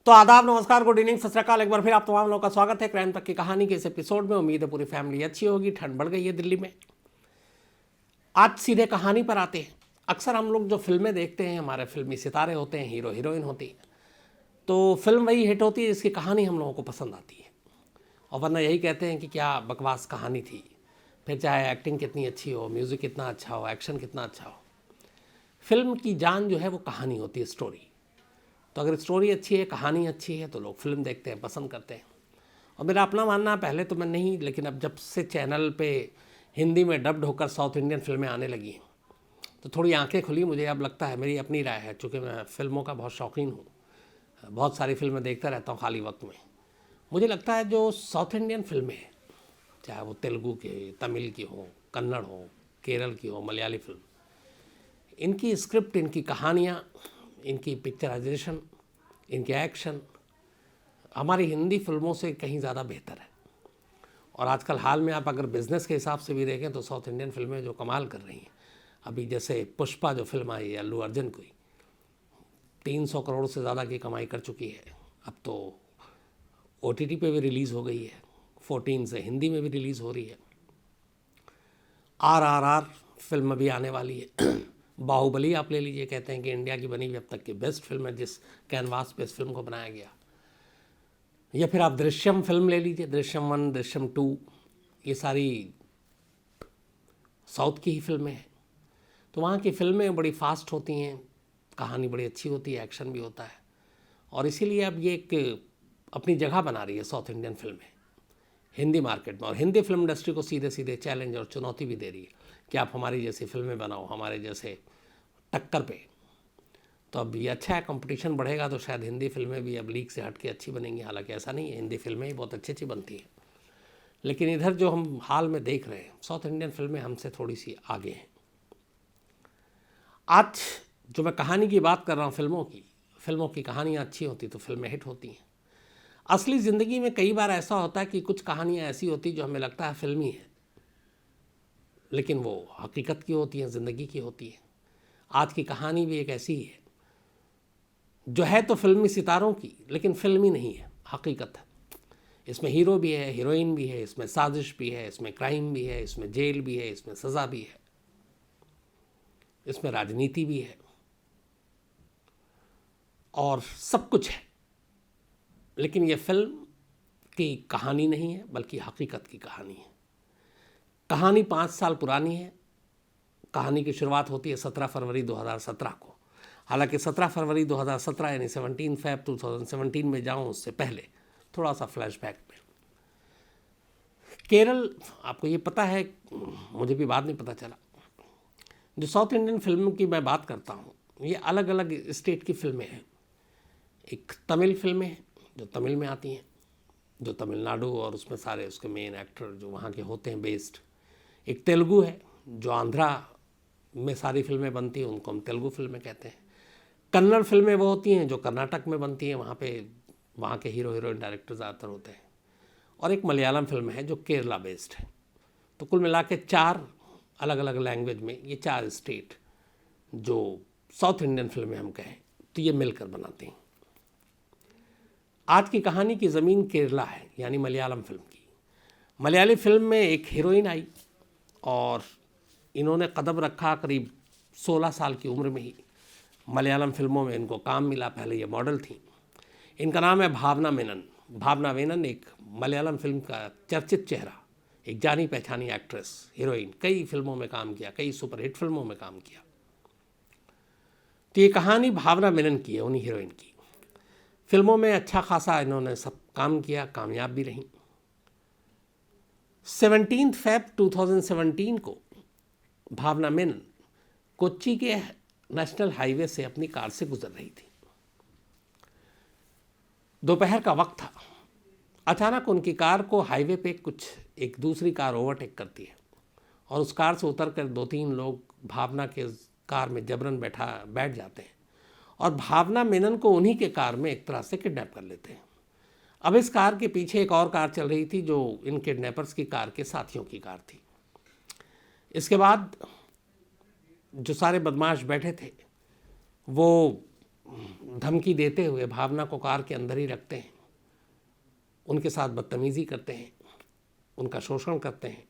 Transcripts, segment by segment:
तो आदाब, नमस्कार, गुड इवनिंग, सत श्री अकाल। एक बार फिर आप तमाम लोगों का स्वागत है क्राइम तक की कहानी के इस एपिसोड में। उम्मीद है पूरी फैमिली अच्छी होगी। ठंड बढ़ गई है दिल्ली में। आज सीधे कहानी पर आते हैं। अक्सर हम लोग जो फिल्में देखते हैं, हमारे फिल्मी सितारे होते हैं, हीरो हीरोइन होती है, तो फिल्म वही हिट होती है जिसकी कहानी हम लोगों को पसंद आती है। और वरना यही कहते हैं कि क्या बकवास कहानी थी। फिर चाहे एक्टिंग कितनी अच्छी हो, म्यूज़िक कितना अच्छा हो, एक्शन कितना अच्छा हो, फिल्म की जान जो है वो कहानी होती है, स्टोरी। तो अगर स्टोरी अच्छी है, कहानी अच्छी है, तो लोग फिल्म देखते हैं, पसंद करते हैं। और मेरा अपना मानना है, पहले तो मैं नहीं, लेकिन अब जब से चैनल पे हिंदी में डब्ड होकर साउथ इंडियन फिल्में आने लगी हैं, तो थोड़ी आंखें खुली। मुझे अब लगता है, मेरी अपनी राय है, चूँकि मैं फ़िल्मों का बहुत शौकीन हूँ, बहुत सारी फिल्में देखता रहता हूँ खाली वक्त में। मुझे लगता है जो साउथ इंडियन फिल्में हैं, चाहे वो तेलुगु की, तमिल की हो, कन्नड़ हो, केरल की हो, मलयाली फिल्म, इनकी स्क्रिप्ट, इनकी कहानियाँ, इनकी पिक्चराइजेशन, इनके एक्शन हमारी हिंदी फिल्मों से कहीं ज़्यादा बेहतर है। और आजकल हाल में आप अगर बिज़नेस के हिसाब से भी देखें तो साउथ इंडियन फिल्में जो कमाल कर रही हैं, अभी जैसे पुष्पा जो फिल्म आई है अल्लू अर्जुन की, 300 करोड़ से ज़्यादा की कमाई कर चुकी है। अब तो OTT पे भी रिलीज़ हो गई है, 14 से हिंदी में भी रिलीज़ हो रही है। RRR फिल्म भी आने वाली है। बाहुबली आप ले लीजिए, कहते हैं कि इंडिया की बनी हुई अब तक की बेस्ट फिल्म है, जिस कैनवास पे इस फिल्म को बनाया गया। या फिर आप दृश्यम फिल्म ले लीजिए, दृश्यम 1, दृश्यम 2, ये सारी साउथ की ही फिल्में हैं। तो वहाँ की फिल्में बड़ी फास्ट होती हैं, कहानी बड़ी अच्छी होती है, एक्शन भी होता है। और इसीलिए अब ये एक अपनी जगह बना रही है साउथ इंडियन फिल्में हिंदी मार्केट में। और हिंदी फिल्म इंडस्ट्री को सीधे सीधे चैलेंज और चुनौती भी दे रही है कि आप हमारी जैसी फिल्में बनाओ, हमारे जैसे टक्कर पे। तो अब ये अच्छा है, कंपटीशन बढ़ेगा तो शायद हिंदी फिल्में भी अब लीक से हट के अच्छी बनेंगी। हालांकि ऐसा नहीं है, हिंदी फिल्में ही बहुत अच्छी अच्छी बनती हैं। लेकिन इधर जो हम हाल में देख रहे हैं, साउथ इंडियन फिल्में हमसे थोड़ी सी आगे हैं। आज जो मैं कहानी की बात कर रहा हूँ, फिल्मों की कहानियाँ अच्छी होती तो फिल्में हिट होती हैं। असली ज़िंदगी में कई बार ऐसा होता है कि कुछ कहानियाँ ऐसी होती जो हमें लगता है फिल्मी है, लेकिन वो हकीकत की होती हैं, ज़िंदगी की होती है। आज की कहानी भी एक ऐसी ही है, जो है तो फिल्मी सितारों की, लेकिन फिल्मी नहीं है, हकीकत है। इसमें हीरो भी है, हीरोइन भी है, इसमें साजिश भी है, इसमें क्राइम भी है, इसमें जेल भी है, इसमें सज़ा भी है, इसमें राजनीति भी है, और सब कुछ है। लेकिन ये फिल्म की कहानी नहीं है, बल्कि हकीकत की कहानी है। कहानी 5 साल पुरानी है। कहानी की शुरुआत होती है 17 फरवरी 2017 को। हालांकि 17 फरवरी 2017 यानी 17 फ़रवरी 2017 में जाऊँ उससे पहले थोड़ा सा फ्लैशबैक में। केरल, आपको ये पता है, मुझे भी बाद में पता चला, जो साउथ इंडियन फिल्म की मैं बात करता हूँ, ये अलग अलग स्टेट की फिल्में हैं। एक तमिल फिल्में हैं जो तमिल में आती हैं, जो तमिलनाडु और उसमें सारे उसके मेन एक्टर जो वहाँ के होते हैं बेस्ड। एक तेलुगु है जो आंध्रा में सारी फिल्में बनती हैं, उनको हम तेलुगु फिल्में कहते हैं। कन्नड़ फिल्में वो होती हैं जो कर्नाटक में बनती हैं, वहाँ पे वहाँ के हीरो हीरोइन डायरेक्टर ज़्यादातर होते हैं। और एक मलयालम फिल्म है जो केरला बेस्ड है। तो कुल मिला के 4 अलग अलग लैंग्वेज में ये 4 स्टेट जो साउथ इंडियन फिल्में हम कहें तो ये मिलकर बनाते हैं। आज की कहानी की ज़मीन केरला है, यानी मलयालम फिल्म की। मलयाली फिल्म में एक हीरोइन आई और इन्होंने कदम रखा करीब 16 साल की उम्र में ही। मलयालम फिल्मों में इनको काम मिला, पहले ये मॉडल थी। इनका नाम है भावना मेनन। भावना मेनन एक मलयालम फिल्म का चर्चित चेहरा, एक जानी पहचानी एक्ट्रेस, हीरोइन, कई फिल्मों में काम किया, कई सुपरहिट फिल्मों में काम किया। तो ये कहानी भावना मेनन की है, उन्हीं हीरोइन की। फिल्मों में अच्छा खासा इन्होंने सब काम किया, कामयाब भी रहीं। 17 फ़रवरी 2017 को भावना मेनन कोच्चि के नेशनल हाईवे से अपनी कार से गुजर रही थी। दोपहर का वक्त था। अचानक उनकी कार को हाईवे पे एक दूसरी कार ओवरटेक करती है और उस कार से उतरकर 2-3 लोग भावना के कार में जबरन बैठ जाते हैं और भावना मेनन को उन्हीं के कार में एक तरह से किडनैप कर लेते हैं। अब इस कार के पीछे एक और कार चल रही थी जो इन किडनैपर्स की कार के साथियों की कार थी। इसके बाद जो सारे बदमाश बैठे थे वो धमकी देते हुए भावना को कार के अंदर ही रखते हैं, उनके साथ बदतमीज़ी करते हैं, उनका शोषण करते हैं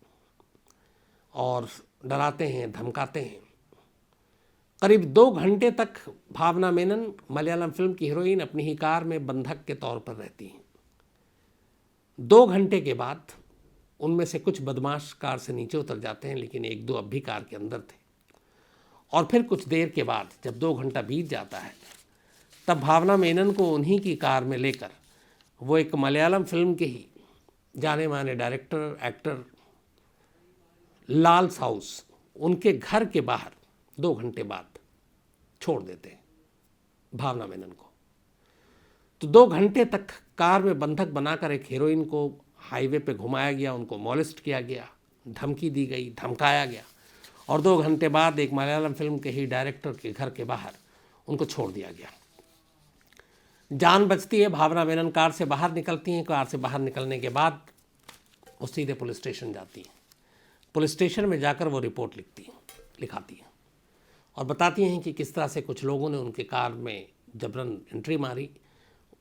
और डराते हैं, धमकाते हैं। करीब 2 घंटे तक भावना मेनन मलयालम फिल्म की हीरोइन अपनी ही कार में बंधक के तौर पर रहती हैं। 2 घंटे के बाद उनमें से कुछ बदमाश कार से नीचे उतर जाते हैं, लेकिन 1-2 अब भी कार के अंदर थे। और फिर कुछ देर के बाद जब 2 घंटा बीत जाता है, तब भावना मेनन को उन्हीं की कार में लेकर वो एक मलयालम फिल्म के ही जाने माने डायरेक्टर एक्टर लाल साउस उनके घर के बाहर 2 घंटे बाद छोड़ देते हैं भावना मेनन को। तो 2 घंटे तक कार में बंधक बनाकर एक हीरोइन को हाईवे पे घुमाया गया, उनको मॉलेस्ट किया गया, धमकी दी गई, धमकाया गया और 2 घंटे बाद एक मलयालम फिल्म के ही डायरेक्टर के घर के बाहर उनको छोड़ दिया गया। जान बचती है, भावना मेनन कार से बाहर निकलती हैं। कार से बाहर निकलने के बाद वो सीधे पुलिस स्टेशन जाती हैं। पुलिस स्टेशन में जाकर वो रिपोर्ट लिखाती हैं और बताती हैं कि किस तरह से कुछ लोगों ने उनके कार में जबरन एंट्री मारी,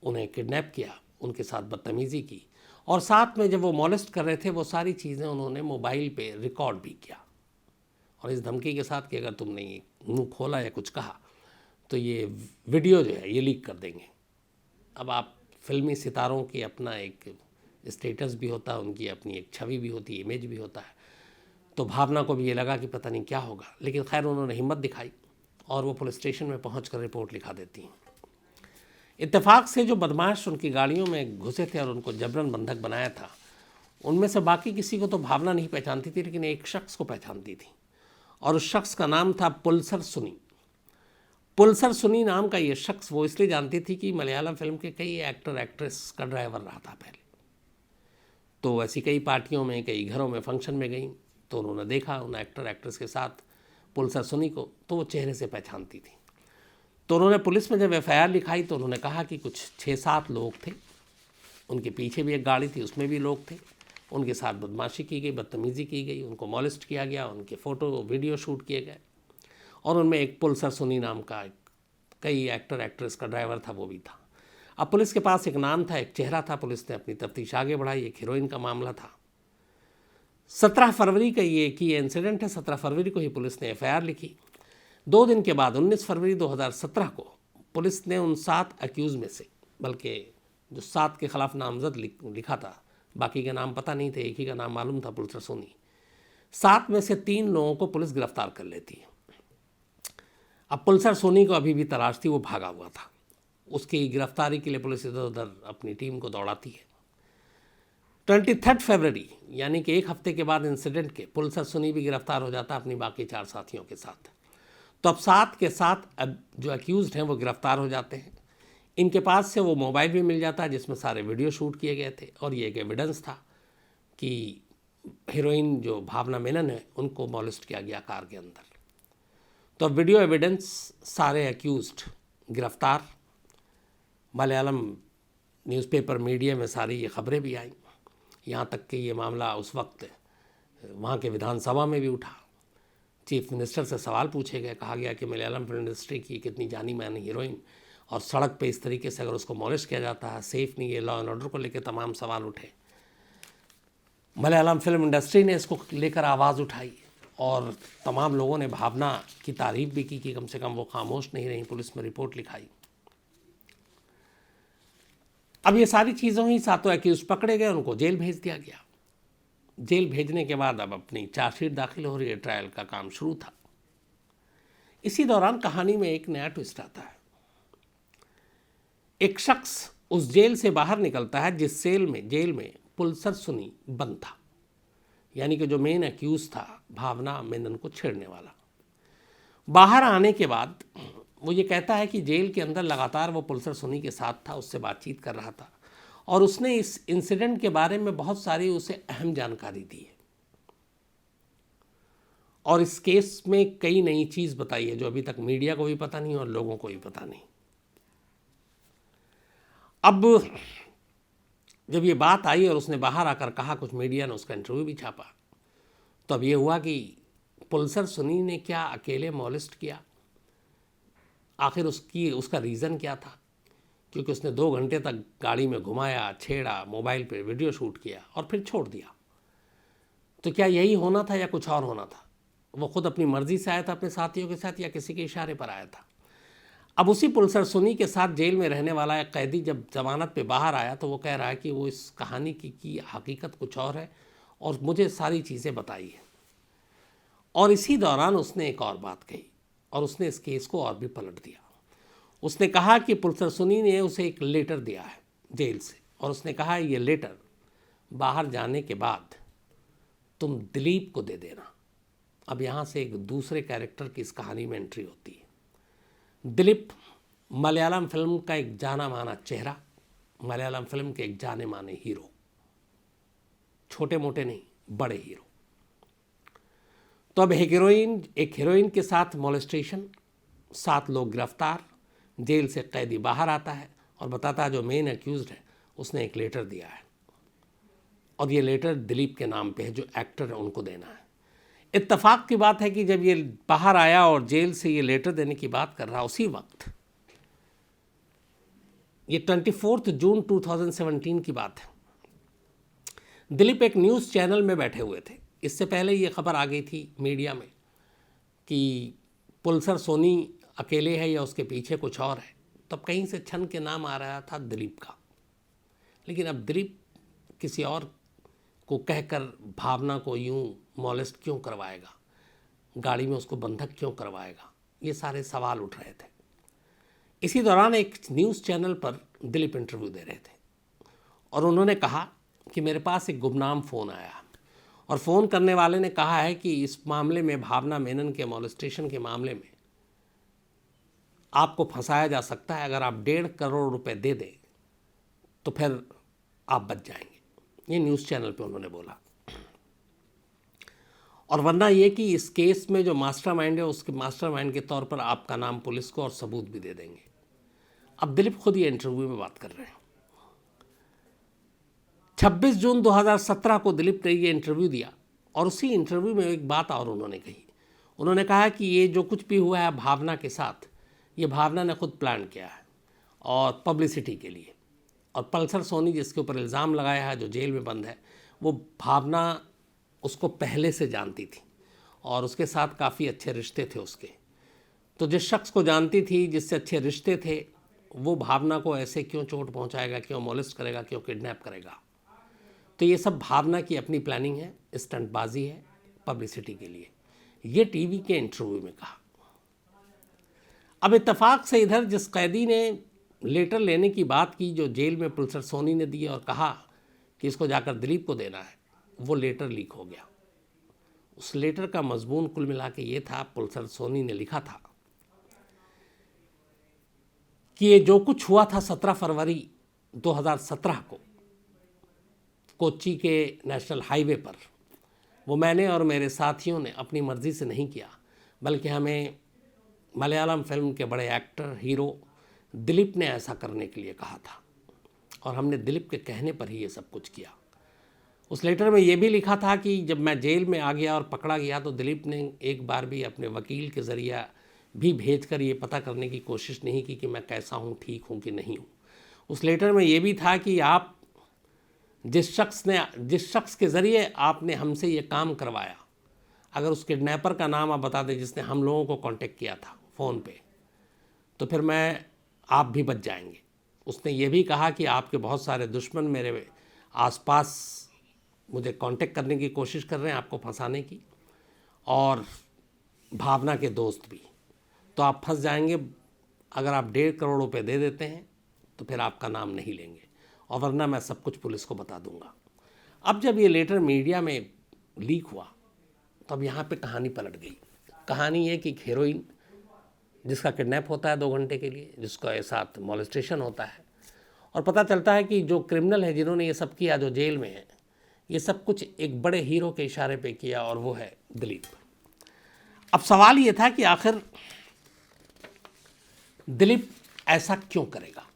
उन्हें किडनैप किया, उनके साथ बदतमीज़ी की और साथ में जब वो मॉलेस्ट कर रहे थे वो सारी चीज़ें उन्होंने मोबाइल पे रिकॉर्ड भी किया और इस धमकी के साथ कि अगर तुमने ये मुँह खोला या कुछ कहा तो ये वीडियो जो है ये लीक कर देंगे। अब आप फिल्मी सितारों की अपना एक स्टेटस भी होता है, उनकी अपनी एक छवि भी होती है, इमेज भी होता है। तो भावना को भी ये लगा कि पता नहीं क्या होगा, लेकिन खैर उन्होंने हिम्मत दिखाई और वो पुलिस स्टेशन में पहुंचकर रिपोर्ट लिखा देती हैं। इत्तेफाक से जो बदमाश उनकी गाड़ियों में घुसे थे और उनको जबरन बंधक बनाया था, उनमें से बाकी किसी को तो भावना नहीं पहचानती थी, लेकिन एक शख्स को पहचानती थी और उस शख्स का नाम था पुलसर सुनी। पुलसर सुनी नाम का ये शख्स वो इसलिए जानती थी कि मलयालम फिल्म के कई एक्टर एक्ट्रेस का ड्राइवर रहा था पहले। तो ऐसी कई पार्टियों में, कई घरों में, फंक्शन में गई तो उन्होंने देखा उन एक्टर एक्ट्रेस के साथ पुलसर सुनी को, तो वो चेहरे से पहचानती थी। तो उन्होंने पुलिस में जब एफआईआर लिखाई तो उन्होंने कहा कि कुछ 6-7 लोग थे, उनके पीछे भी एक गाड़ी थी, उसमें भी लोग थे, उनके साथ बदमाशी की गई, बदतमीज़ी की गई, उनको मॉलेस्ट किया गया, उनके फ़ोटो वीडियो शूट किए गए और उनमें एक पुलसर सुनी नाम का कई एक्टर एक्ट्रेस का ड्राइवर था, वो भी था। अब पुलिस के पास एक नाम था, एक चेहरा था, पुलिस ने अपनी तफ्तीश आगे बढ़ाई। एक हीरोइन का मामला था। 17 फरवरी का ये इंसिडेंट है। 17 फरवरी को ही पुलिस ने एफआईआर लिखी। 2 दिन के बाद 19 फरवरी 2017 को पुलिस ने उन 7 अक्यूज़ में से, बल्कि जो 7 के खिलाफ नामजद लिखा था, बाकी के नाम पता नहीं थे, एक ही का नाम मालूम था, पुलसर सोनी, 7 में से 3 लोगों को पुलिस गिरफ्तार कर लेती है। अब पुलसर सोनी को अभी भी तलाश थी, वो भागा हुआ था। उसकी गिरफ्तारी के लिए पुलिस इधर उधर अपनी टीम को दौड़ाती है। 23 फरवरी यानी कि 1 हफ्ते के बाद इंसिडेंट के पुलसर सुनी भी गिरफ्तार हो जाता अपनी बाकी 4 साथियों के साथ। तो अब 7 के 7 अब जो अक्यूज़ड हैं वो गिरफ्तार हो जाते हैं। इनके पास से वो मोबाइल भी मिल जाता है जिसमें सारे वीडियो शूट किए गए थे और ये एक एविडेंस था कि हीरोइन जो भावना मेनन है उनको मॉलेस्ट किया गया कार के अंदर। तो वीडियो एविडेंस, सारे अक्यूज़ड गिरफ्तार। मलयालम न्यूज़पेपर मीडिया में सारी ये खबरें भी आईं, यहाँ तक कि ये मामला उस वक्त वहाँ के विधानसभा में भी उठा। चीफ मिनिस्टर से सवाल पूछे गए, कहा गया कि मलयालम फिल्म इंडस्ट्री की कितनी जानी मानी हीरोइन और सड़क पे इस तरीके से अगर उसको मॉलेस्ट किया जाता है, सेफ नहीं है, लॉ एंड ऑर्डर को लेकर तमाम सवाल उठे। मलयालम फिल्म इंडस्ट्री ने इसको लेकर आवाज़ उठाई और तमाम लोगों ने भावना की तारीफ भी की कि कम से कम वो खामोश नहीं रही, पुलिस में रिपोर्ट लिखाई। अब ये सारी चीज़ों ही 7 एक्यूज़ पकड़े गए, उनको जेल भेज दिया गया। जेल भेजने के बाद अब अपनी चार्जशीट दाखिल हो रही है, ट्रायल का काम शुरू था। इसी दौरान कहानी में एक नया ट्विस्ट आता है। एक शख्स उस जेल से बाहर निकलता है जिस जेल में पुलसर सुनी बंद था, यानी कि जो मेन एक्यूज था भावना मेनन को छेड़ने वाला। बाहर आने के बाद वो ये कहता है कि जेल के अंदर लगातार वो पुलसर सुनी के साथ था, उससे बातचीत कर रहा था और उसने इस इंसिडेंट के बारे में बहुत सारी उसे अहम जानकारी दी है और इस केस में कई नई चीज़ बताई है जो अभी तक मीडिया को भी पता नहीं और लोगों को भी पता नहीं। अब जब ये बात आई और उसने बाहर आकर कहा, कुछ मीडिया ने उसका इंटरव्यू भी छापा, तो अब ये हुआ कि पुलसर सुनी ने क्या अकेले मॉलेस्ट किया? आखिर उसका रीज़न क्या था, क्योंकि उसने 2 घंटे तक गाड़ी में घुमाया, छेड़ा, मोबाइल पे वीडियो शूट किया और फिर छोड़ दिया। तो क्या यही होना था या कुछ और होना था? वो खुद अपनी मर्जी से आया था अपने साथियों के साथ या किसी के इशारे पर आया था? अब उसी पुलिसर सुनी के साथ जेल में रहने वाला एक कैदी जब जमानत पे बाहर आया तो वो कह रहा है कि वो इस कहानी की हकीकत कुछ और है और मुझे सारी चीज़ें बताई है। और इसी दौरान उसने एक और बात कही और उसने इस केस को और भी पलट दिया। उसने कहा कि पुलिसर सुनी ने उसे एक लेटर दिया है जेल से और उसने कहा ये लेटर बाहर जाने के बाद तुम दिलीप को दे देना। अब यहाँ से एक दूसरे कैरेक्टर की इस कहानी में एंट्री होती है। दिलीप मलयालम फिल्म का एक जाना माना चेहरा, मलयालम फिल्म के एक जाने माने हीरो, छोटे मोटे नहीं बड़े हीरो। तो अब एक हीरोइन के साथ मॉलेस्टेशन, 7 लोग गिरफ्तार, जेल से कैदी बाहर आता है और बताता है जो मेन एक्यूज्ड है उसने एक लेटर दिया है और ये लेटर दिलीप के नाम पे है, जो एक्टर है उनको देना है। इत्तेफाक की बात है कि जब ये बाहर आया और जेल से ये लेटर देने की बात कर रहा, उसी वक्त ये 24 जून 2017 की बात है, दिलीप एक न्यूज़ चैनल में बैठे हुए थे। इससे पहले ये खबर आ गई थी मीडिया में कि पुलिसर सोनी अकेले है या उसके पीछे कुछ और है। तब कहीं से छन के नाम आ रहा था दिलीप का, लेकिन अब दिलीप किसी और को कहकर भावना को यूं मॉलेस्ट क्यों करवाएगा, गाड़ी में उसको बंधक क्यों करवाएगा, ये सारे सवाल उठ रहे थे। इसी दौरान एक न्यूज़ चैनल पर दिलीप इंटरव्यू दे रहे थे और उन्होंने कहा कि मेरे पास एक गुमनाम फ़ोन आया और फ़ोन करने वाले ने कहा है कि इस मामले में, भावना मेनन के मॉलेस्टेशन के मामले में आपको फंसाया जा सकता है, अगर आप 1.5 करोड़ रुपए दे दें तो फिर आप बच जाएंगे। ये न्यूज़ चैनल पे उन्होंने बोला। और वरना ये कि इस केस में जो मास्टरमाइंड है उसके मास्टरमाइंड के तौर पर आपका नाम पुलिस को और सबूत भी दे देंगे। अब दिलीप खुद ये इंटरव्यू में बात कर रहे हैं। 26 जून 2017 को दिलीप ने ये इंटरव्यू दिया और उसी इंटरव्यू में एक बात और उन्होंने कही। उन्होंने कहा कि ये जो कुछ भी हुआ है भावना के साथ, ये भावना ने खुद प्लान किया है और पब्लिसिटी के लिए। और पल्सर सोनी जिसके ऊपर इल्ज़ाम लगाया है, जो जेल में बंद है, वो भावना उसको पहले से जानती थी और उसके साथ काफ़ी अच्छे रिश्ते थे उसके। तो जिस शख्स को जानती थी, जिससे अच्छे रिश्ते थे, वो भावना को ऐसे क्यों चोट पहुंचाएगा, क्यों मॉलेस्ट करेगा, क्यों किडनैप करेगा। तो ये सब भावना की अपनी प्लानिंग है, स्टंटबाजी है पब्लिसिटी के लिए। ये टीवी के इंटरव्यू में कहा। अब इत्तेफाक से इधर जिस कैदी ने लेटर लेने की बात की जो जेल में पुलिसर सोनी ने दी और कहा कि इसको जाकर दिलीप को देना है, वो लेटर लीक हो गया। उस लेटर का मजमून कुल मिला के ये था, पुलिसर सोनी ने लिखा था कि ये जो कुछ हुआ था 17 फरवरी 2017 को कोच्चि के नेशनल हाईवे पर, वो मैंने और मेरे साथियों ने अपनी मर्ज़ी से नहीं किया, बल्कि हमें मलयालम फिल्म के बड़े एक्टर हीरो दिलीप ने ऐसा करने के लिए कहा था और हमने दिलीप के कहने पर ही ये सब कुछ किया। उस लेटर में ये भी लिखा था कि जब मैं जेल में आ गया और पकड़ा गया तो दिलीप ने एक बार भी अपने वकील के ज़रिए भी भेजकर ये पता करने की कोशिश नहीं की कि मैं कैसा हूँ, ठीक हूँ कि नहीं हूँ। उस लेटर में ये भी था कि आप जिस शख्स के ज़रिए आपने हमसे ये काम करवाया, अगर उस किडनैपर का नाम आप बता दें जिसने हम लोगों को कांटेक्ट किया था फ़ोन पे, तो फिर आप भी बच जाएंगे। उसने ये भी कहा कि आपके बहुत सारे दुश्मन मेरे आसपास मुझे कांटेक्ट करने की कोशिश कर रहे हैं आपको फंसाने की, और भावना के दोस्त भी, तो आप फंस जाएंगे। अगर आप 1.5 करोड़ रुपए दे देते हैं तो फिर आपका नाम नहीं लेंगे और वरना मैं सब कुछ पुलिस को बता दूंगा। अब जब ये लेटर मीडिया में लीक हुआ तो अब यहाँ पे कहानी पलट गई। कहानी ये कि एक हीरोइन जिसका किडनैप होता है 2 घंटे के लिए, जिसका साथ मॉलेस्टेशन होता है, और पता चलता है कि जो क्रिमिनल है जिन्होंने ये सब किया, जो जेल में है, ये सब कुछ एक बड़े हीरो के इशारे पे किया और वो है दिलीप। अब सवाल ये था कि आखिर दिलीप ऐसा क्यों करेगा,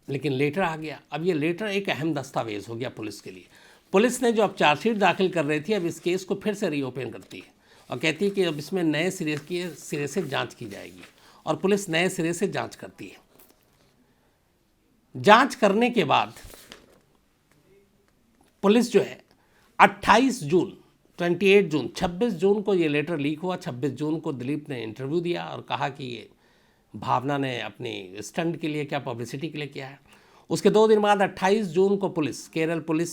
लेकिन लेटर आ गया। अब ये लेटर एक अहम दस्तावेज हो गया पुलिस के लिए। पुलिस ने जो अब चार्जशीट दाखिल कर रही थी, अब इस केस को फिर से रीओपन करती है और कहती है कि अब इसमें नए सिरे से जांच की जाएगी और पुलिस नए सिरे से जांच करती है। जांच करने के बाद पुलिस जो है 28 जून 26 जून को ये लेटर लीक हुआ। 26 जून को दिलीप ने इंटरव्यू दिया और कहा कि ये भावना ने अपनी स्टंट के लिए क्या, पब्लिसिटी के लिए किया है। उसके 2 दिन बाद 28 जून को पुलिस, केरल पुलिस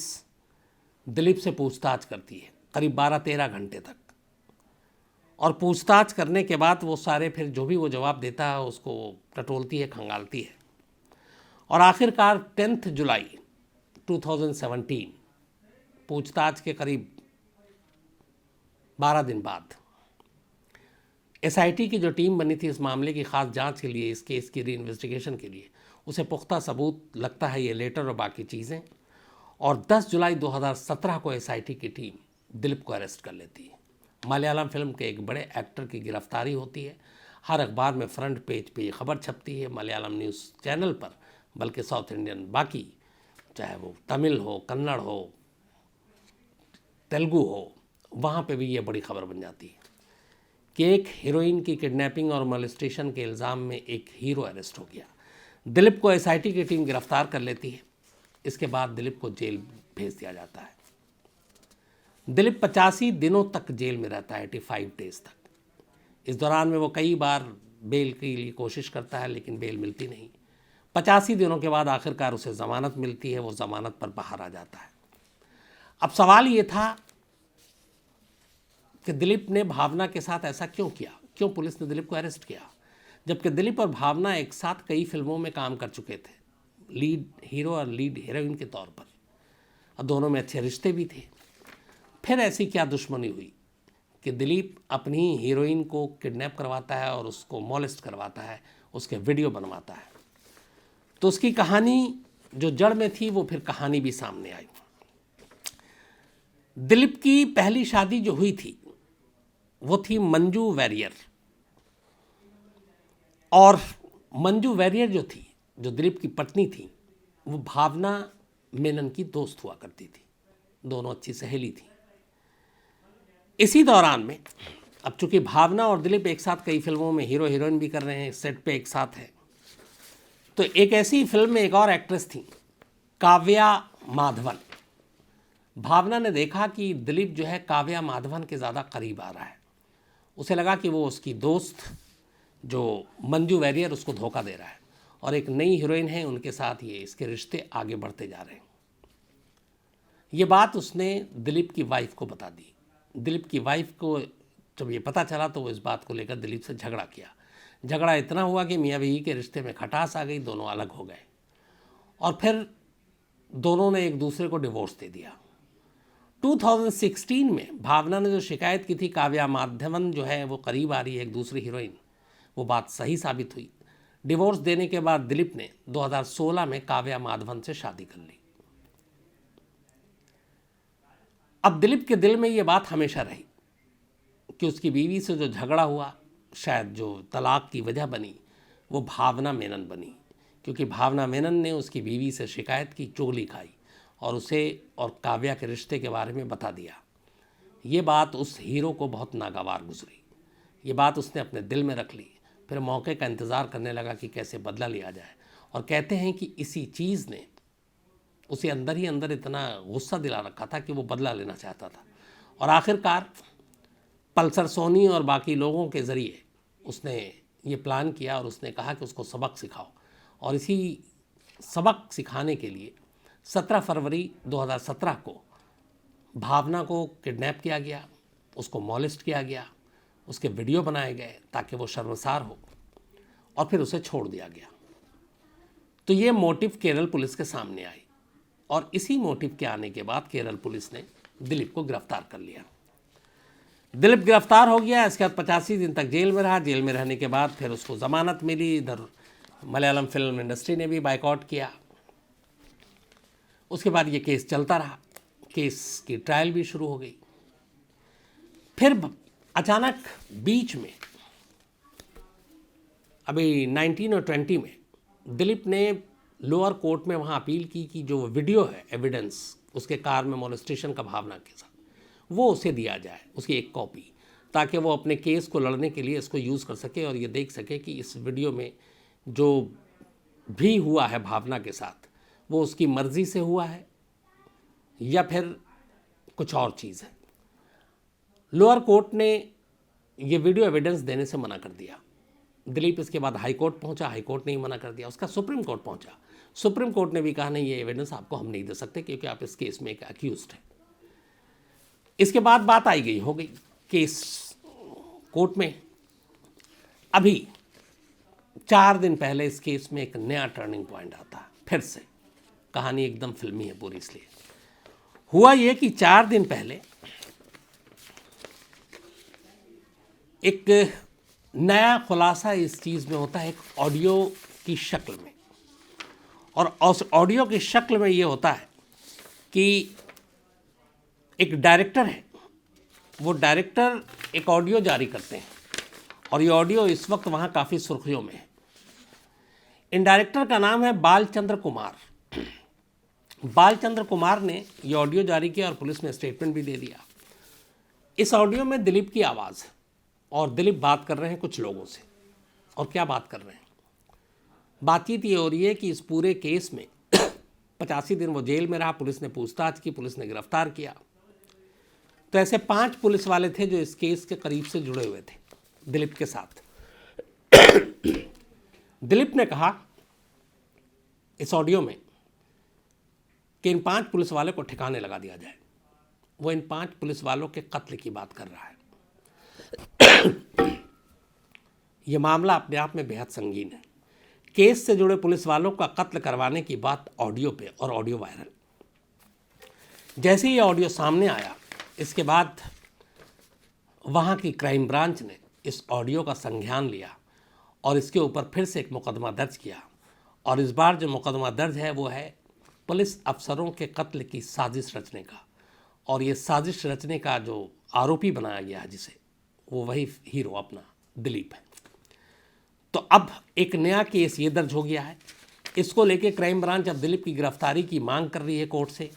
दिलीप से पूछताछ करती है करीब 12-13 घंटे तक। और पूछताछ करने के बाद वो सारे फिर जो भी वो जवाब देता है उसको टटोलती है, खंगालती है। और आखिरकार 10 जुलाई 2017 पूछताछ के करीब 12 दिन बाद एसआईटी की जो टीम बनी थी इस मामले की खास जांच के लिए, इस केस की रीइन्वेस्टिगेशन के लिए, उसे पुख्ता सबूत लगता है ये लेटर और बाकी चीज़ें। और 10 जुलाई 2017 को एसआईटी की टीम दिलीप को अरेस्ट कर लेती है। मलयालम फिल्म के एक बड़े एक्टर की गिरफ्तारी होती है। हर अखबार में फ्रंट पेज पे ये खबर छपती है, मलयालम न्यूज़ चैनल पर, बल्कि साउथ इंडियन बाकी, चाहे वो तमिल हो, कन्नड़ हो, तेलुगु हो, वहाँ पे भी ये बड़ी खबर बन जाती है कि एक हीरोइन की किडनैपिंग और मोलेस्टेशन के इल्ज़ाम में एक हीरो अरेस्ट हो गया। दिलीप को एसआईटी की टीम गिरफ्तार कर लेती है। इसके बाद दिलीप को जेल भेज दिया जाता है। दिलीप 85 दिनों तक जेल में रहता है, 85 डेज तक। इस दौरान में वो कई बार बेल के लिए कोशिश करता है लेकिन बेल मिलती नहीं। 85 दिनों के बाद आखिरकार उसे ज़मानत मिलती है, वो ज़मानत पर बाहर आ जाता है। अब सवाल ये था कि दिलीप ने भावना के साथ ऐसा क्यों किया, क्यों पुलिस ने दिलीप को अरेस्ट किया, जबकि दिलीप और भावना एक साथ कई फिल्मों में काम कर चुके थे, लीड हीरो और लीड हीरोइन के तौर पर, और दोनों में अच्छे रिश्ते भी थे। फिर ऐसी क्या दुश्मनी हुई कि दिलीप अपनी हीरोइन को किडनैप करवाता है और उसको मोलेस्ट करवाता है, उसके वीडियो बनवाता है। तो उसकी कहानी जो जड़ में थी वो फिर कहानी भी सामने आई। दिलीप की पहली शादी जो हुई थी वो थी मंजू वैरियर, और मंजू वैरियर जो थी, जो दिलीप की पत्नी थी, वो भावना मेनन की दोस्त हुआ करती थी। दोनों अच्छी सहेली थी। इसी दौरान में, अब चूंकि भावना और दिलीप एक साथ कई फिल्मों में हीरो हीरोइन भी कर रहे हैं, सेट पे एक साथ है, तो एक ऐसी फिल्म में एक और एक्ट्रेस थी, काव्या माधवन। भावना ने देखा कि दिलीप जो है काव्या माधवन के ज़्यादा करीब आ रहा है। उसे लगा कि वो उसकी दोस्त जो मंजू वैरियर उसको धोखा दे रहा है, और एक नई हीरोइन है, उनके साथ ये इसके रिश्ते आगे बढ़ते जा रहे हैं। ये बात उसने दिलीप की वाइफ को बता दी। दिलीप की वाइफ को जब ये पता चला तो वो इस बात को लेकर दिलीप से झगड़ा किया। झगड़ा इतना हुआ कि मियाँ बीवी के रिश्ते में खटास आ गई, दोनों अलग हो गए, और फिर दोनों ने एक दूसरे को डिवोर्स दे दिया। 2016 में भावना ने जो शिकायत की थी काव्या माधवन जो है वो करीब आ रही है एक दूसरी हीरोइन, वो बात सही साबित हुई। डिवोर्स देने के बाद दिलीप ने 2016 में काव्या माधवन से शादी कर ली। अब दिलीप के दिल में ये बात हमेशा रही कि उसकी बीवी से जो झगड़ा हुआ, शायद जो तलाक की वजह बनी, वो भावना मेनन बनी, क्योंकि भावना मेनन ने उसकी बीवी से शिकायत की, चुगली खाई और उसे और काव्या के रिश्ते के बारे में बता दिया। ये बात उस हीरो को बहुत नागवार गुजरी। ये बात उसने अपने दिल में रख ली। फिर मौके का इंतज़ार करने लगा कि कैसे बदला लिया जाए, और कहते हैं कि इसी चीज़ ने उसे अंदर ही अंदर इतना गुस्सा दिला रखा था कि वो बदला लेना चाहता था। और आखिरकार पल्सर सोनी और बाकी लोगों के ज़रिए उसने ये प्लान किया और उसने कहा कि उसको सबक सिखाओ। और इसी सबक सिखाने के लिए 17 फरवरी 2017 को भावना को किडनैप किया गया, उसको मॉलेस्ट किया गया, उसके वीडियो बनाए गए ताकि वो शर्मसार हो, और फिर उसे छोड़ दिया गया। तो ये मोटिव केरल पुलिस के सामने आई, और इसी मोटिव के आने के बाद केरल पुलिस ने दिलीप को गिरफ्तार कर लिया। दिलीप गिरफ्तार हो गया। इसके बाद 85 दिन तक जेल में रहा। जेल में रहने के बाद फिर उसको ज़मानत मिली। इधर मलयालम फिल्म इंडस्ट्री ने भी बाइकआउट किया। उसके बाद ये केस चलता रहा। केस की ट्रायल भी शुरू हो गई। फिर अचानक बीच में अभी 19 और 20 में दिलीप ने लोअर कोर्ट में वहाँ अपील की कि जो वीडियो है, एविडेंस उसके कार में मोलेस्टेशन का भावना के साथ, वो उसे दिया जाए, उसकी एक कॉपी, ताकि वो अपने केस को लड़ने के लिए इसको यूज़ कर सके और ये देख सके कि इस वीडियो में जो भी हुआ है भावना के साथ वो उसकी मर्ज़ी से हुआ है या फिर कुछ और चीज़ है। लोअर कोर्ट ने ये वीडियो एविडेंस देने से मना कर दिया। दिलीप इसके बाद हाई कोर्ट पहुंचा, हाई कोर्ट ने ही मना कर दिया। उसका सुप्रीम कोर्ट पहुंचा, सुप्रीम कोर्ट ने भी कहा नहीं, ये एविडेंस आपको हम नहीं दे सकते क्योंकि आप इस केस में एक अक्यूज्ड हैं। इसके बाद बात आई गई, हो गई केस कोर्ट में। अभी 4 दिन पहले इस केस में एक नया टर्निंग पॉइंट आता है। फिर से कहानी एकदम फिल्मी है पूरी। इसलिए हुआ ये कि 4 दिन पहले एक नया खुलासा इस चीज़ में होता है, एक ऑडियो की शक्ल में। और उस ऑडियो की शक्ल में ये होता है कि एक डायरेक्टर है, वो डायरेक्टर एक ऑडियो जारी करते हैं और ये ऑडियो इस वक्त वहाँ काफ़ी सुर्खियों में है। इन डायरेक्टर का नाम है बालचंद्र कुमार। बालचंद्र कुमार ने ये ऑडियो जारी किया और पुलिस ने स्टेटमेंट भी दे दिया। इस ऑडियो में दिलीप की आवाज़ है और दिलीप बात कर रहे हैं कुछ लोगों से। और क्या बात कर रहे हैं? बातचीत ये हो रही है कि इस पूरे केस में 85 दिन वो जेल में रहा, पुलिस ने पूछताछ की, पुलिस ने गिरफ्तार किया। तो ऐसे 5 पुलिस वाले थे जो इस केस के करीब से जुड़े हुए थे दिलीप के साथ। दिलीप ने कहा इस ऑडियो में कि इन 5 पुलिस वालों को ठिकाने लगा दिया जाए। वो इन 5 पुलिस वालों के कत्ल की बात कर रहा है। यह मामला अपने आप में बेहद संगीन है। केस से जुड़े पुलिस वालों का कत्ल करवाने की बात ऑडियो पे, और ऑडियो वायरल। जैसे ही ऑडियो सामने आया, इसके बाद वहाँ की क्राइम ब्रांच ने इस ऑडियो का संज्ञान लिया और इसके ऊपर फिर से एक मुकदमा दर्ज किया। और इस बार जो मुकदमा दर्ज है वो है पुलिस अफसरों के कत्ल की साजिश रचने का। और ये साजिश रचने का जो आरोपी बनाया गया है जिसे, वो वही हीरो अपना दिलीप है। तो अब एक नया केस ये दर्ज हो गया है। इसको लेके क्राइम ब्रांच अब दिलीप की गिरफ्तारी की मांग कर रही है कोर्ट से।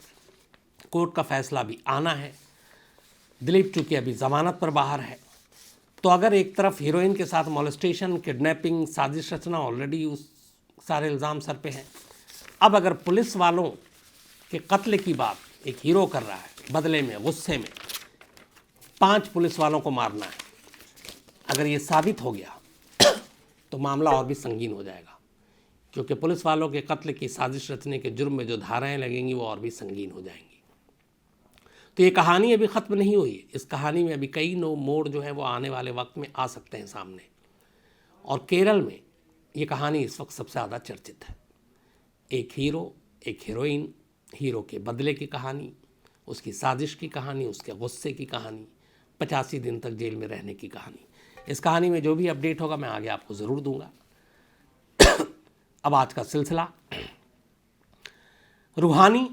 कोर्ट का फैसला भी आना है। दिलीप चूंकि अभी जमानत पर बाहर है, तो अगर एक तरफ हीरोइन के साथ मॉलेस्टेशन, किडनैपिंग, साजिश रचना, ऑलरेडी उस सारे इल्ज़ाम सर पे हैं, अब अगर पुलिस वालों के कत्ल की बात एक हीरो कर रहा है, बदले में, गुस्से में 5 पुलिस वालों को मारना है, अगर ये साबित हो गया तो मामला और भी संगीन हो जाएगा। क्योंकि पुलिस वालों के कत्ल की साजिश रचने के जुर्म में जो धाराएं लगेंगी वो और भी संगीन हो जाएंगी। तो ये कहानी अभी ख़त्म नहीं हुई है। इस कहानी में अभी कई मोड़ जो है वो आने वाले वक्त में आ सकते हैं सामने। और केरल में ये कहानी इस वक्त सबसे ज़्यादा चर्चित है। एक हीरो, एक हीरोइन, हीरो के बदले की कहानी, उसकी साजिश की कहानी, उसके गुस्से की कहानी, 85 दिन तक जेल में रहने की कहानी। इस कहानी में जो भी अपडेट होगा मैं आगे आपको ज़रूर दूंगा। अब आज का सिलसिला, रूहानी,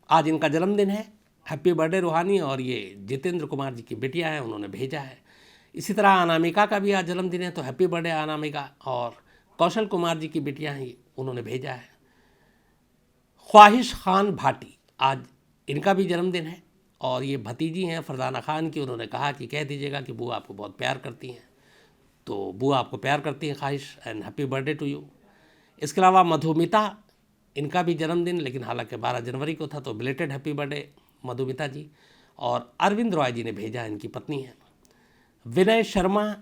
आज इनका जन्मदिन है। हैप्पी बर्थडे रूहानी। और ये जितेंद्र कुमार जी की बिटिया है, उन्होंने भेजा है। इसी तरह अनामिका का भी आज जन्मदिन है, तो हैप्पी बर्थडे अनामिका। और कौशल कुमार जी की बिटिया हैं, उन्होंने भेजा है। ख्वाहिश खान भाटी, आज इनका भी जन्मदिन है। और ये भतीजी हैं फरजाना खान की। उन्होंने कहा कि कह दीजिएगा कि बुआ आपको बहुत प्यार करती हैं। तो बुआ आपको प्यार करती हैं Khwahish, and happy birthday to you. इसके अलावा मधुमिता, इनका भी जन्मदिन, लेकिन हालांकि 12 जनवरी को था, तो बिलेटेड हैप्पी बर्थडे मधुमिता जी। और अरविंद रॉय जी ने भेजा, इनकी पत्नी है। विनय शर्मा,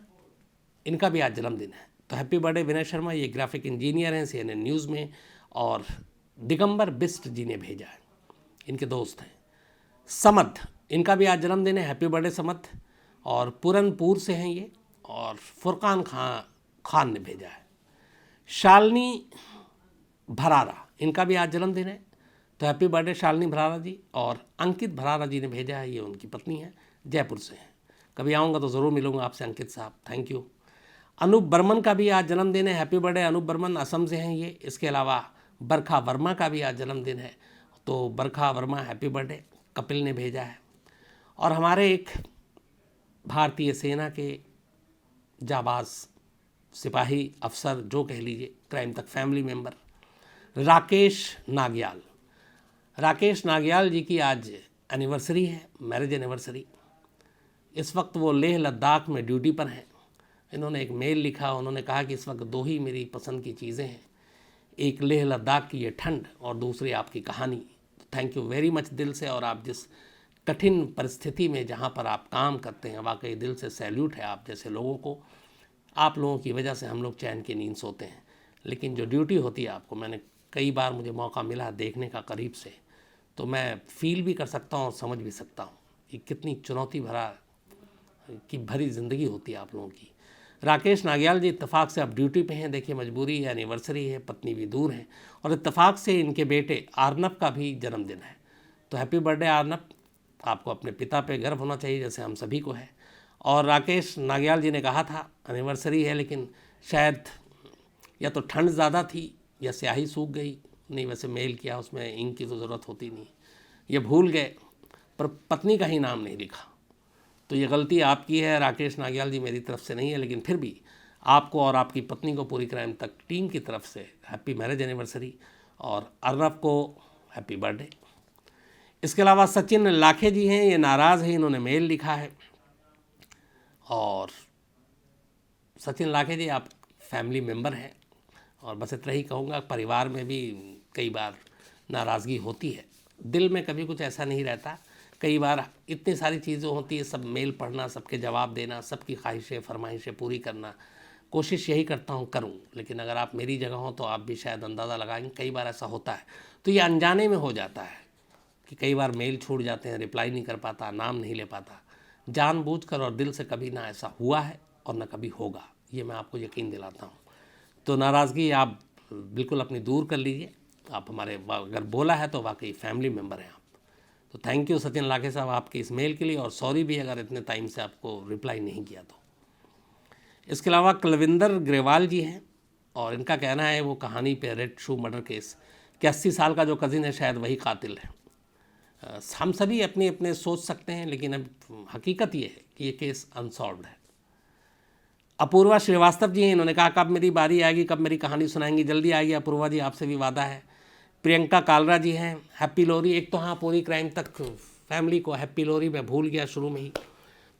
इनका भी आज जन्मदिन है, तो हैप्पी बर्थडे विनय शर्मा। ये ग्राफिक इंजीनियर हैं CNN न्यूज़ में। और दिगंबर बिस्ट जी ने भेजा है, इनके दोस्त हैं। समद, इनका भी आज जन्मदिन है, हैप्पी बर्थडे समद। और पूरनपुर से हैं ये। और फुरकान खान ने भेजा है। शालिनी भरारा, इनका भी आज जन्मदिन है, तो हैप्पी बर्थडे शालिनी भरारा जी। और अंकित भरारा जी ने भेजा है, ये उनकी पत्नी है, जयपुर से हैं। कभी आऊँगा तो ज़रूर मिलूँगा आपसे अंकित साहब, थैंक यू। अनूप बर्मन का भी आज जन्मदिन है, हैप्पी बर्थडे अनूप बर्मन, असम से हैं ये। इसके अलावा बरखा वर्मा का भी आज जन्मदिन है, तो बरखा वर्मा हैप्पी बर्थडे, कपिल ने भेजा है। और हमारे एक भारतीय सेना के जाबाज सिपाही अफसर, जो कह लीजिए, क्राइम तक फैमिली मेंबर, राकेश नागियाल। राकेश नागियाल जी की आज एनिवर्सरी है, मैरिज एनिवर्सरी। इस वक्त वो लेह लद्दाख में ड्यूटी पर हैं। इन्होंने एक मेल लिखा, उन्होंने कहा कि इस वक्त दो ही मेरी पसंद की चीज़ें हैं, एक लेह लद्दाख की ये ठंड और दूसरी आपकी कहानी। थैंक यू वेरी मच दिल से। और आप जिस कठिन परिस्थिति में जहाँ पर आप काम करते हैं, वाकई दिल से सैल्यूट है आप जैसे लोगों को। आप लोगों की वजह से हम लोग चैन की नींद सोते हैं, लेकिन जो ड्यूटी होती है आपको, मैंने कई बार मुझे मौका मिला देखने का करीब से, तो मैं फील भी कर सकता हूँ और समझ भी सकता हूँ कि कितनी चुनौती भरी ज़िंदगी होती है आप लोगों की। राकेश नागियाल जी, इत्तेफाक से आप ड्यूटी पे हैं, देखिए मजबूरी है, एनिवर्सरी है, पत्नी भी दूर है, और इत्तेफाक से इनके बेटे आर्नब का भी जन्मदिन है। तो हैप्पी बर्थडे आर्नब। आपको अपने पिता पे गर्व होना चाहिए जैसे हम सभी को है। और राकेश नागियाल जी ने कहा था एनिवर्सरी है, लेकिन शायद या तो ठंड ज़्यादा थी या स्याही सूख गई, नहीं वैसे मेल किया उसमें इंक की तो ज़रूरत होती नहीं, ये भूल गए, पर पत्नी का ही नाम नहीं लिखा। तो ये गलती आपकी है राकेश नागियाल जी, मेरी तरफ से नहीं है, लेकिन फिर भी आपको और आपकी पत्नी को पूरी क्राइम तक टीम की तरफ से हैप्पी मैरिज एनिवर्सरी, और अर्नब को हैप्पी बर्थडे। इसके अलावा सचिन लाखे जी हैं, ये नाराज़ हैं, इन्होंने मेल लिखा है। और सचिन लाखे जी, आप फैमिली मेंबर हैं, और बस इतना ही कहूँगा, परिवार में भी कई बार नाराज़गी होती है, दिल में कभी कुछ ऐसा नहीं रहता। कई बार इतनी सारी चीज़ें होती है, सब मेल पढ़ना, सबके जवाब देना, सबकी ख्वाहिशें फरमाइशें पूरी करना, कोशिश यही करता हूँ करूँ, लेकिन अगर आप मेरी जगह हो तो आप भी शायद अंदाज़ा लगाएंगे, कई बार ऐसा होता है। तो ये अनजाने में हो जाता है कि कई बार मेल छूट जाते हैं, रिप्लाई नहीं कर पाता, नाम नहीं ले पाता, जानबूझकर और दिल से कभी ना ऐसा हुआ है और ना कभी होगा, ये मैं आपको यकीन दिलाता हूँ। तो नाराज़गी आप बिल्कुल अपनी दूर कर लीजिए। आप हमारे अगर बोला है तो वाकई फैमिली मेम्बर हैं आप। तो थैंक यू सचिन लाखे साहब आपके इस मेल के लिए, और सॉरी भी अगर इतने टाइम से आपको रिप्लाई नहीं किया तो। इसके अलावा कुलविंदर ग्रेवाल जी हैं, और इनका कहना है वो कहानी पे रेड शू मर्डर केस कि 80 साल का जो कज़िन है शायद वही कातिल है। हम सभी अपने अपने सोच सकते हैं, लेकिन अब हकीकत ये है कि ये केस अनसॉल्व्ड है। अपूर्वा श्रीवास्तव जी हैं, इन्होंने कहा कब मेरी बारी आएगी, कब मेरी कहानी सुनाएंगी, जल्दी आएगी अपूर्वा जी, आपसे भी वादा है। प्रियंका कालरा जी हैं, हैप्पी लोहरी। एक तो हाँ, पूरी क्राइम तक फैमिली को हैप्पी लोहरी मैं भूल गया शुरू में ही,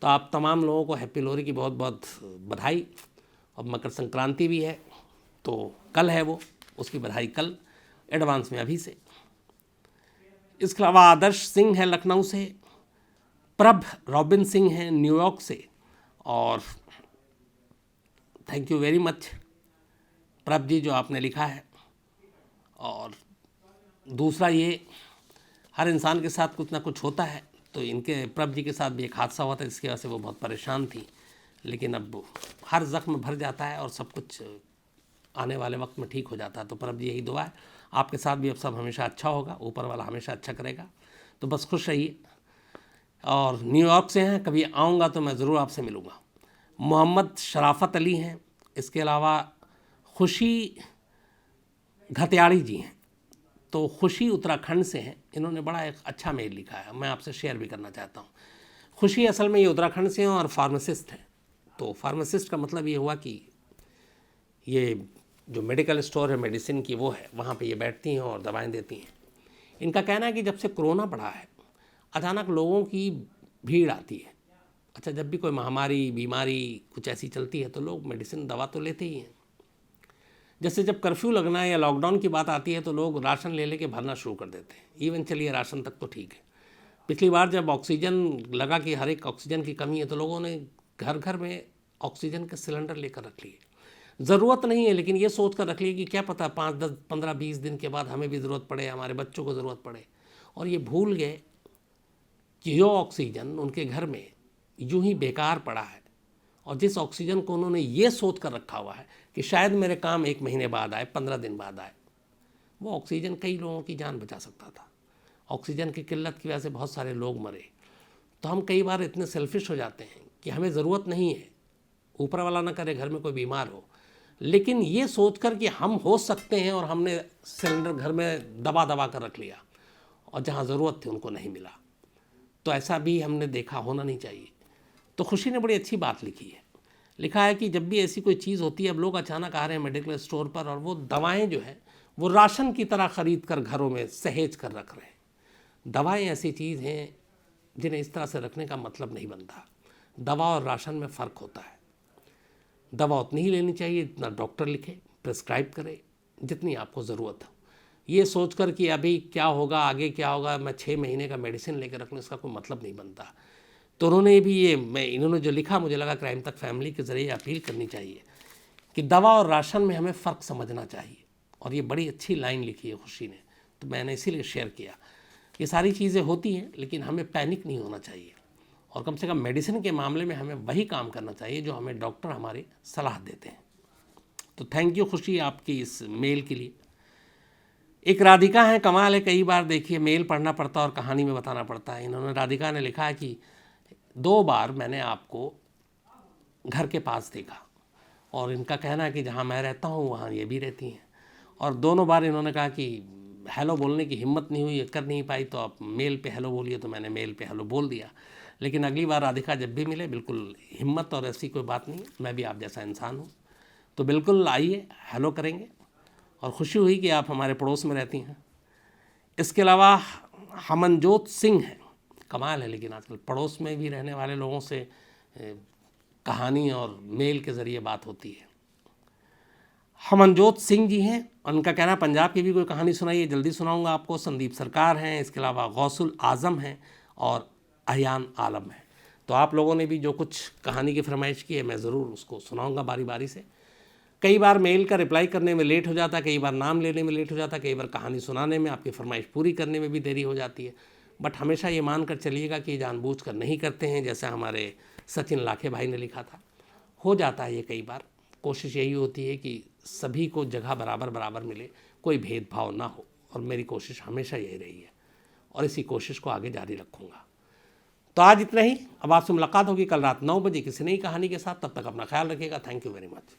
तो आप तमाम लोगों को हैप्पी लोहरी की बहुत बहुत बधाई। और मकर संक्रांति भी है, तो कल है वो, उसकी बधाई कल एडवांस में अभी से। इसके अलावा आदर्श सिंह है लखनऊ से, प्रभ रॉबिन सिंह हैं न्यूयॉर्क से, और थैंक यू वेरी मच प्रभ जी जो आपने लिखा है। और दूसरा ये, हर इंसान के साथ कुछ ना कुछ होता है, तो इनके प्रभ जी के साथ भी एक हादसा हुआ था जिसकी वजह से वो बहुत परेशान थी, लेकिन अब हर ज़ख्म भर जाता है और सब कुछ आने वाले वक्त में ठीक हो जाता है। तो प्रभ जी यही दुआ है आपके साथ भी, अब सब हमेशा अच्छा होगा, ऊपर वाला हमेशा अच्छा करेगा, तो बस खुश रहिए। और न्यूयॉर्क से हैं, कभी आऊँगा तो मैं ज़रूर आपसे मिलूँगा। मोहम्मद शराफत अली हैं। इसके अलावा खुशी घतियाड़ी जी हैं, तो खुशी उत्तराखंड से हैं, इन्होंने बड़ा एक अच्छा मेल लिखा है, मैं आपसे शेयर भी करना चाहता हूँ। खुशी असल में ये उत्तराखंड से हैं और फार्मासिस्ट हैं। तो फार्मासिस्ट का मतलब ये हुआ कि ये जो मेडिकल स्टोर है मेडिसिन की वो है, वहाँ पे ये बैठती हैं और दवाएं देती हैं। इनका कहना है कि जब से कोरोना बढ़ा है, अचानक लोगों की भीड़ आती है। अच्छा, जब भी कोई महामारी बीमारी कुछ ऐसी चलती है तो लोग मेडिसिन दवा तो लेते ही हैं। जैसे जब कर्फ्यू लगना है या लॉकडाउन की बात आती है तो लोग राशन ले लेके भरना शुरू कर देते हैं। इवन चलिए राशन तक तो ठीक है, पिछली बार जब ऑक्सीजन लगा कि हर एक ऑक्सीजन की कमी है तो लोगों ने घर घर में ऑक्सीजन के सिलेंडर लेकर रख लिए। ज़रूरत नहीं है, लेकिन ये सोच कर रख लिए कि क्या पता 5, 10, 15, 20 दिन के बाद हमें भी ज़रूरत पड़े, हमारे बच्चों को ज़रूरत पड़े। और ये भूल गए कि जो ऑक्सीजन उनके घर में यूं ही बेकार पड़ा है, और जिस ऑक्सीजन को उन्होंने ये सोच कर रखा हुआ है कि शायद मेरे काम 1 महीने बाद आए, 15 दिन बाद आए, वो ऑक्सीजन कई लोगों की जान बचा सकता था। ऑक्सीजन की किल्लत की वजह से बहुत सारे लोग मरे। तो हम कई बार इतने सेल्फिश हो जाते हैं कि हमें ज़रूरत नहीं है, ऊपर वाला ना करे घर में कोई बीमार हो, लेकिन ये सोचकर कि हम हो सकते हैं और हमने सिलेंडर घर में दबा दबा कर रख लिया, और जहाँ ज़रूरत थी उनको नहीं मिला। तो ऐसा भी हमने देखा, होना नहीं चाहिए। तो खुशी ने बड़ी अच्छी बात लिखी है, लिखा है कि जब भी ऐसी कोई चीज़ होती है, अब लोग अचानक आ रहे हैं मेडिकल स्टोर पर और वो दवाएं जो है वो राशन की तरह ख़रीद कर घरों में सहेज कर रख रहे हैं। दवाएं ऐसी चीज़ हैं जिन्हें इस तरह से रखने का मतलब नहीं बनता। दवा और राशन में फ़र्क होता है। दवा उतनी ही लेनी चाहिए जितना डॉक्टर लिखे, प्रिस्क्राइब करे, जितनी आपको ज़रूरत हो। ये सोचकर कि अभी क्या होगा, आगे क्या होगा, मैं 6 महीने का मेडिसिन लेकर रखूँ, इसका कोई मतलब नहीं बनता। तो उन्होंने भी इन्होंने जो लिखा, मुझे लगा क्राइम तक फैमिली के ज़रिए अपील करनी चाहिए कि दवा और राशन में हमें फ़र्क समझना चाहिए। और ये बड़ी अच्छी लाइन लिखी है खुशी ने, तो मैंने इसीलिए शेयर किया। ये सारी चीज़ें होती हैं, लेकिन हमें पैनिक नहीं होना चाहिए, और कम से कम मेडिसिन के मामले में हमें वही काम करना चाहिए जो हमें डॉक्टर हमारी सलाह देते हैं। तो थैंक यू खुशी आपकी इस मेल के लिए। एक राधिका है, कमाल है, कई बार देखिए मेल पढ़ना पड़ता है और कहानी में बताना पड़ता है। इन्होंने, राधिका ने लिखा है कि 2 बार मैंने आपको घर के पास देखा, और इनका कहना है कि जहाँ मैं रहता हूँ वहाँ ये भी रहती हैं, और दोनों बार इन्होंने कहा कि हेलो बोलने की हिम्मत नहीं हुई, कर नहीं पाई, तो आप मेल पे हेलो बोलिए, तो मैंने मेल पे हेलो बोल दिया। लेकिन अगली बार राधिका जब भी मिले, बिल्कुल हिम्मत और ऐसी कोई बात नहीं, मैं भी आप जैसा इंसान हूँ, तो बिल्कुल आइए, हेलो करेंगे। और खुशी हुई कि आप हमारे पड़ोस में रहती हैं। इसके अलावा हमनजोत सिंह हैं, कमाल है, लेकिन आजकल पड़ोस में भी रहने वाले लोगों से कहानी और मेल के ज़रिए बात होती है। हमनजोत सिंह जी हैं, उनका कहना पंजाब की भी कोई कहानी सुनाइए, जल्दी सुनाऊंगा आपको। संदीप सरकार हैं, इसके अलावा गौसुल आज़म हैं और अयान आलम है। तो आप लोगों ने भी जो कुछ कहानी की फरमाइश की है, मैं ज़रूर उसको सुनाऊंगा बारी बारी से। कई बार मेल का रिप्लाई करने में लेट हो जाता है, कई बार नाम लेने में लेट हो जाता है, कई बार कहानी सुनाने में, आपकी फरमाइश पूरी करने में भी देरी हो जाती है। बट हमेशा ये मान कर चलिएगा कि जानबूझकर नहीं करते हैं, जैसा हमारे सचिन लाखे भाई ने लिखा था। हो जाता है ये कई बार। कोशिश यही होती है कि सभी को जगह बराबर बराबर मिले, कोई भेदभाव ना हो, और मेरी कोशिश हमेशा यही रही है, और इसी कोशिश को आगे जारी रखूँगा। तो आज इतना ही। अब आपसे मुलाकात होगी कल रात 9 बजे किसी नई कहानी के साथ। तब तक अपना ख्याल रखिएगा। Thank you very much.